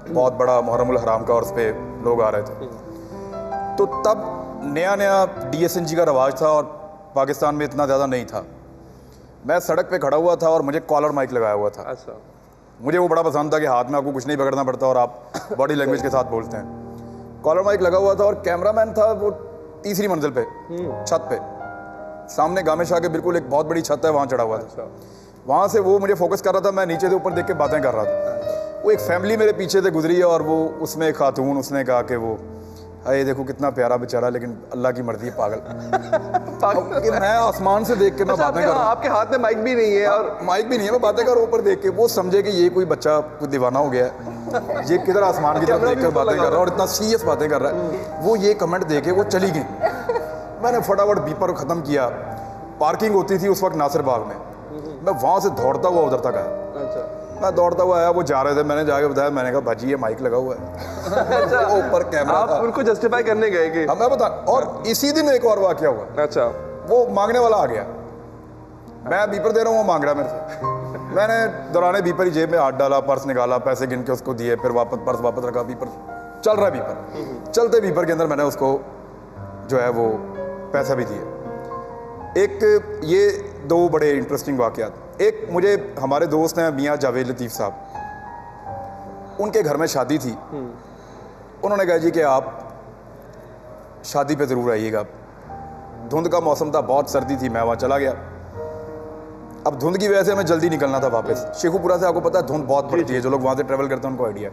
बहुत बड़ा मुहर्रमुल हराम का, और उस पर लोग आ रहे थे। तो तब नया DSNG का रवाज था और पाकिस्तान में इतना ज़्यादा नहीं था। मैं सड़क पे खड़ा हुआ था और मुझे कॉलर माइक लगाया हुआ था। अच्छा। मुझे वो बड़ा पसंद था कि हाथ में आपको कुछ नहीं पकड़ना पड़ता और आप बॉडी लैंग्वेज के साथ बोलते हैं। कॉलर माइक लगा हुआ था और कैमरामैन था वो तीसरी मंजिल पे छत पे, सामने गामे शाह के बिल्कुल एक बहुत बड़ी छत है, वहाँ चढ़ा हुआ था। वहाँ से वो मुझे फोकस कर रहा था, मैं नीचे से ऊपर देख के बातें कर रहा था। वो एक फैमिली मेरे पीछे से गुजरी है और वो उसमें एक खातून, उसने कहा कि वो अरे देखो कितना प्यारा बेचारा, लेकिन अल्लाह की मर्जी है, पागल। कि मैं आसमान से देख के मैं बातें कर रहा हूँ, आपके हाथ में माइक भी नहीं है और माइक भी नहीं है, मैं बातें कर रहा हूँ ऊपर देख के। वो समझे कि ये कोई बच्चा कुछ दीवाना हो गया है, ये किधर आसमान की तरफ देख कर बातें कर रहा है और इतना सीरियस बातें कर रहा है। वो ये कमेंट दे के वो चली गई। मैंने फटाफट बीपर ख़त्म किया। पार्किंग होती थी उस वक्त नासिर बाग में, मैं वहाँ से दौड़ता हुआ उधर तक आया। अच्छा। मैं दौड़ता हुआ आया, वो जा रहे थे, मैंने जाके बताया, मैंने कहा भाजी ये माइक लगा हुआ है। अच्छा। वो ऊपर कैमरा आप था। उनको जस्टिफाई करने गए कि हाँ मैं बता, और इसी दिन एक और वाकया हुआ। अच्छा। वो मांगने वाला आ गया, मैं बीपर दे रहा हूँ, वो मांग रहा मेरे से। मैंने दौराने बीपर ही जेब में हाथ डाला, पर्स निकाला, पैसे गिन के उसको दिए, फिर वापस पर्स वापस रखा, बीपर चल रहा है। बीपर चलते बीपर के अंदर मैंने उसको जो है वो पैसा भी दिए। एक ये दो बड़े इंटरेस्टिंग वाकयात। एक मुझे हमारे दोस्त हैं मियाँ जावेद लतीफ़ साहब, उनके घर में शादी थी। उन्होंने कहा जी कि आप शादी पे ज़रूर आइएगा। धुंध का मौसम था, बहुत सर्दी थी, मैं वहाँ चला गया। अब धुंध की वजह से हमें जल्दी निकलना था वापस। शेखुपुरा से आपको पता है धुंध बहुत पड़ती है, जो लोग वहाँ से ट्रैवल करते हैं उनको आइडिया।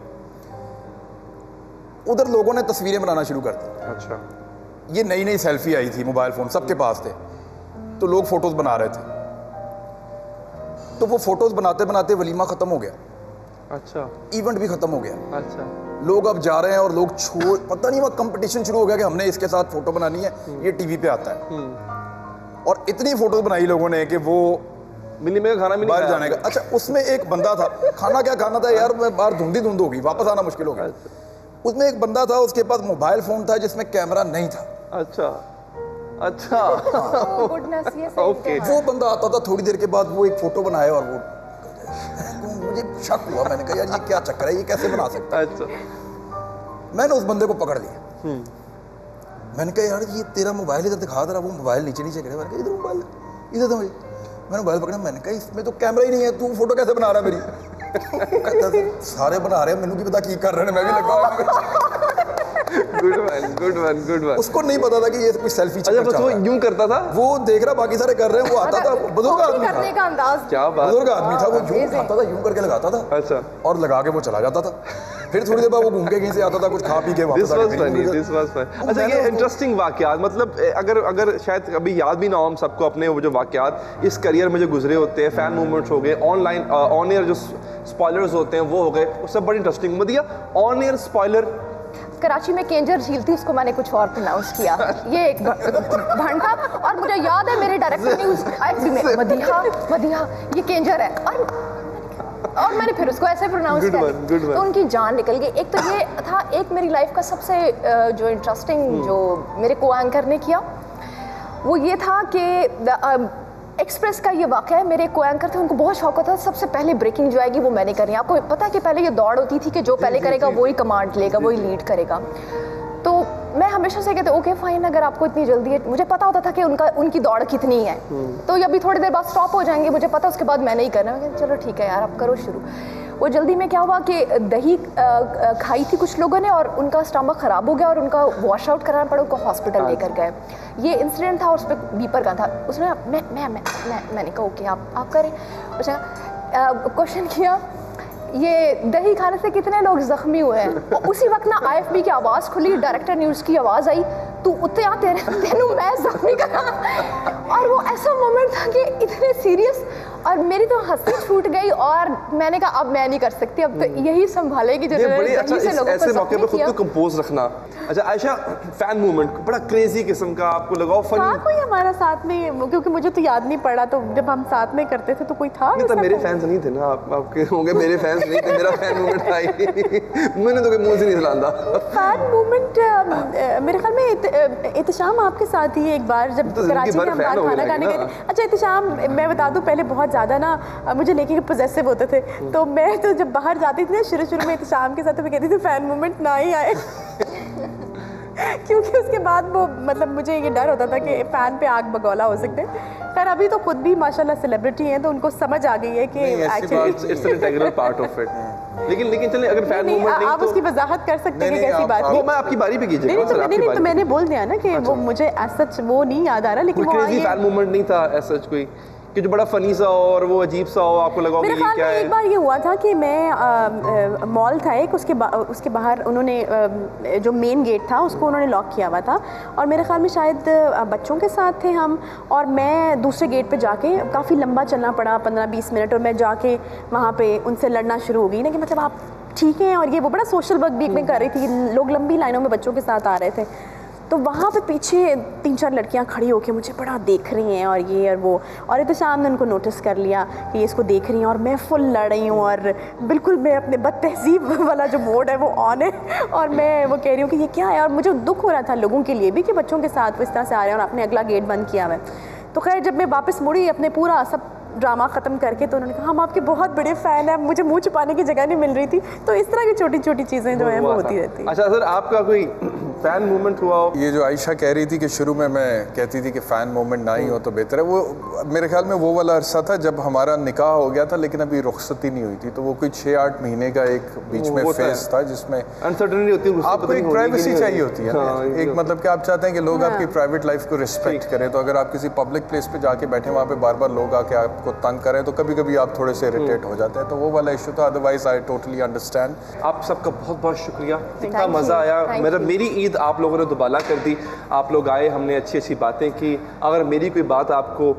उधर लोगों ने तस्वीरें बनाना शुरू कर दी। अच्छा। ये नई नई सेल्फी आई थी, मोबाइल फ़ोन सबके पास थे, तो लोग फ़ोटोज़ बना रहे थे। तो वो फ़ोटोज़ बनाते बनाते वलीमा ख़त्म हो गया। अच्छा। इवेंट भी ख़त्म हो गया। अच्छा। लोग अब जा रहे हैं और लोग पता नहीं वहाँ कंपटीशन शुरू हो गया कि हमने इसके साथ फ़ोटो बनानी है, ये टीवी पे आता है। और इतनी फ़ोटोज़ बनाई लोगों ने कि वो मिली में खाना भी नहीं बाहर खाया। जाने का। अच्छा, उसमें एक बंदा था, खाना क्या खाना था यार, मैं बाहर धुंध हो गई, वापस आना मुश्किल हो गया। उसमें एक बंदा था, उसके पास मोबाइल फ़ोन था जिसमें कैमरा नहीं था। अच्छा। अच्छा। गुडनेस, ये सही ओके। कहा। वो बंदा आता था, थोड़ी देर के बाद वो एक फ़ोटो बनाए और वो मुझे शक हुआ। मैंने कहा यार ये क्या चक्कर है, ये कैसे बना सकता है। अच्छा। मैंने उस बंदे को पकड़ लिया। मैंने कहा यार ये तेरा मोबाइल इधर दिखा दे रहा। वो मोबाइल नीचे नीचे गिरे। मैंने कहा इधर मोबाइल, इधर तो मैंने मोबाइल पकड़ा। मैंने कहा इसमें तो कैमरा ही नहीं है, तू फोटो कैसे बना रहा है मेरी। कहता सारे बना रहे हैं, मैंने की पता की कर रहे हैं, मैं भी लगा हुआ। Good one, good one, good one. उसको नहीं पता था कि ये कोई सेल्फी अच्छा, बस वो यूं करता था। वो देख रहा बाकी सारे कर रहे हैं, वो आता था, बुजुर्ग आदमी था, करने का अंदाज। क्या बात। बुजुर्ग आदमी था, वो यूं खाता था, यूं करके लगाता था। अच्छा। और लगा के वो चला जाता था। फिर थोड़ी देर बाद वो घूम के कहीं से आता था, कुछ खा पी के वापस this was funny, this was funny. अच्छा, ये इंटरेस्टिंग वाकयात, मतलब अगर शायद अभी याद भी ना हो हम सबको अपने वो जो वाकयात इस करियर में जो गुजरे होते हैं, फैन मूवमेंट्स हो गए, ऑनलाइन ऑन एयर जो स्पॉयलर्स होते हैं वो हो गए, वो सब बड़ी interesting. मदिया, on air spoiler Karachi में केंजर झील थी, उसको मैंने कुछ और प्रोनाउंस किया। ये एक भंड था। और मुझे याद है मेरे डायरेक्टर ने उस आईएफबी में मदिहा ये केंजर है, और मैंने फिर उसको ऐसे प्रोनाउंस किया, तो उनकी जान निकल गई। एक तो ये था, एक मेरी लाइफ का सबसे जो इंटरेस्टिंग जो मेरे को एंकर ने किया वो ये था कि एक्सप्रेस का ये वाक़या है। मेरे को एंकर थे, उनको बहुत शौक होता था सबसे पहले ब्रेकिंग जो आएगी वो मैंने करनी है। आपको पता है कि पहले ये दौड़ होती थी कि जो पहले करेगा वही कमांड लेगा, वही लीड करेगा। तो मैं हमेशा से कहते ओके फाइन, अगर आपको इतनी जल्दी है, मुझे पता होता था कि उनकी दौड़ कितनी है, तो ये अभी थोड़ी देर बाद स्टॉप हो जाएंगे, मुझे पता उसके बाद मैंने ही करना है। चलो ठीक है यार, आप करो शुरू। वो जल्दी में क्या हुआ कि दही खाई थी कुछ लोगों ने और उनका स्टमक ख़राब हो गया और उनका वॉश आउट कराना पड़ा, उनको हॉस्पिटल लेकर गए। ये इंसिडेंट था और उस पर बीपर का था। उसने मैंने कहा ओके आप करें। उसने क्वेश्चन किया ये दही खाने से कितने लोग जख्मी हुए हैं। और उसी वक्त ना आईएफबी की आवाज़ खुली, डायरेक्टर न्यूज़ की आवाज़ आई, तू उत्ते आ तेनू मैं जख्मी करा। और वो ऐसा मोमेंट था कि इतने सीरियस, और मेरी तो हंसी छूट गई और मैंने कहा अब मैं नहीं कर सकती, अब तो यही संभालेगी जो बड़ी अच्छा ऐसे मौके पे खुद को कंपोज रखना। अच्छा आयशा, फैन मूवमेंट बड़ा क्रेजी किस्म का आपको लगा फनी? था कोई हमारा साथ में, क्योंकि मुझे तो याद नहीं पड़ा, तो जब हम साथ में करते थे तो कोई था? तो मेरे फैंस नहीं थे ना, आपके होंगे, मेरे फैंस नहीं थे, मेरा फैन मूवमेंट था ही। मैंने तो कोई मुंह से नहीं हिलांदा। फैन मूवमेंट मेरे ख्याल में एहतशाम आपके साथ ही एक बार जब कराची में हम खाना खाने गए। अच्छा एहतशाम, मैं बता दूं पहले बहुत ज़्यादा ना मुझे लेके पॉजेसिव होते थे, तो मैं तो जब बाहर जाती थी ना शुरू में एहतशाम के साथ, तो मैं कहती थी फैन मूवमेंट ना ही आए। क्योंकि उसके बाद वो मतलब मुझे ये डर होता था कि फ़ैन पे आग बगौला हो सकते हैं। खैर अभी तो खुद भी माशाल्लाह सेलिब्रिटी हैं, तो उनको समझ आ गई है कि actually it's an integral part of it. लेकिन चलिए, अगर फैन मूवमेंट नहीं, आप उसकी वजाहत कर सकते हैं कि कैसी बात है। वो मैं आपकी बारी पे कीजिएगा। नहीं, तो मैंने बोल दिया ना कि वो मुझे सच वो नहीं याद आ रहा, लेकिन कोई क्रेजी फैन मूवमेंट नहीं था सच कोई कि जो बड़ा फनी सा हो और वो अजीब सा हो, आपको लगा मेरे ख्याल में एक बार ये हुआ था कि मैं मॉल था एक, उसके बाहर उन्होंने जो मेन गेट था उसको उन्होंने लॉक किया हुआ था, और मेरे ख्याल में शायद बच्चों के साथ थे हम, और मैं दूसरे गेट पे जाके काफ़ी लंबा चलना पड़ा 15-20 मिनट, और मैं जाके वहाँ पे उनसे लड़ना शुरू हो गई ना कि मतलब आप ठीक हैं, और ये वो बड़ा सोशल वर्क भी मैं कर रही थी, लोग लंबी लाइनों में बच्चों के साथ आ रहे थे, तो वहाँ पे पीछे 3-4 लड़कियाँ खड़ी होकर मुझे बड़ा देख रही हैं, और ये और वो, और एहतशाम ने उनको नोटिस कर लिया कि ये इसको देख रही हैं, और मैं फुल लड़ रही हूँ, और बिल्कुल मैं अपने बदतहजीब वाला जो मोड है वो ऑन है, और मैं वो कह रही हूँ कि ये क्या है, और मुझे दुख हो रहा था लोगों के लिए भी कि बच्चों के साथ वो इस तरह से आ रहे हैं और आपने अगला गेट बंद किया हुआ है। तो खैर जब मैं वापस मुड़ी अपने पूरा सब ड्रामा ख़त्म करके, तो उन्होंने कहा हम आपके बहुत बड़े फ़ैन हैं, मुझे मुंह छुपाने की जगह नहीं मिल रही थी। तो इस तरह की छोटी छोटी चीज़ें जो हैं वो होती रहती हैं। अच्छा सर, आपका कोई फैन मूवमेंट हुआ हो? ये जो आयशा कह रही थी कि शुरू में मैं कहती थी कि फ़ैन मूवमेंट ना ही हो तो बेहतर है, वो मेरे ख्याल में वो वाला अरसा था जब हमारा निकाह हो गया था लेकिन अभी रुखसती नहीं हुई थी, तो वो कोई 6-8 महीने का एक बीच में फेज था जिसमें अनसर्टेनिटी होती है, आपको एक प्राइवेसी चाहिए होती है ना, एक मतलब कि आप चाहते हैं कि लोग आपकी प्राइवेट लाइफ को रिस्पेक्ट करें, तो अगर आप किसी पब्लिक प्लेस पे जाके बैठे वहाँ पे बार बार लोग आके आपको तंग करें तो कभी कभी आप थोड़े से इरिटेट हो जाते हैं, तो वो वाला इशू था। Otherwise I totally understand. आप सबका बहुत बहुत शुक्रिया, इतना मज़ा आया। मेरी ईद आप लोगों ने दुबाला कर दी, आप लोग आए, हमने अच्छी अच्छी बातें की। अगर मेरी कोई बात आपको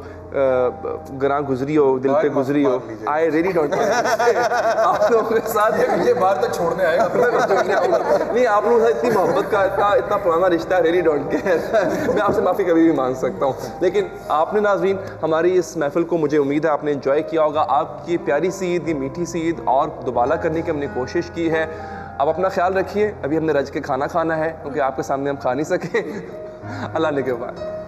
गरां गुजरी हो, दिल पे गुजरी हो, आई रियली डोंट आप लोगों के साथ मुझे बाहर तक छोड़ने आएगा नहीं, आप लोगों के साथ इतनी मोहब्बत का इतना पुराना रिश्ता है, रियली डोंट केयर। मैं आपसे माफ़ी कभी भी मांग सकता हूँ, लेकिन आपने नाज़रीन हमारी इस महफिल को, मुझे उम्मीद है आपने एंजॉय किया होगा। आपकी प्यारी सी ईद, मीठी सी ईद और दोबाला करने की हमने कोशिश की है। अब अपना ख्याल रखिए, अभी हमने रज के खाना खाना है क्योंकि आपके सामने हम खा नहीं सके। अल्लाह ने के बाद।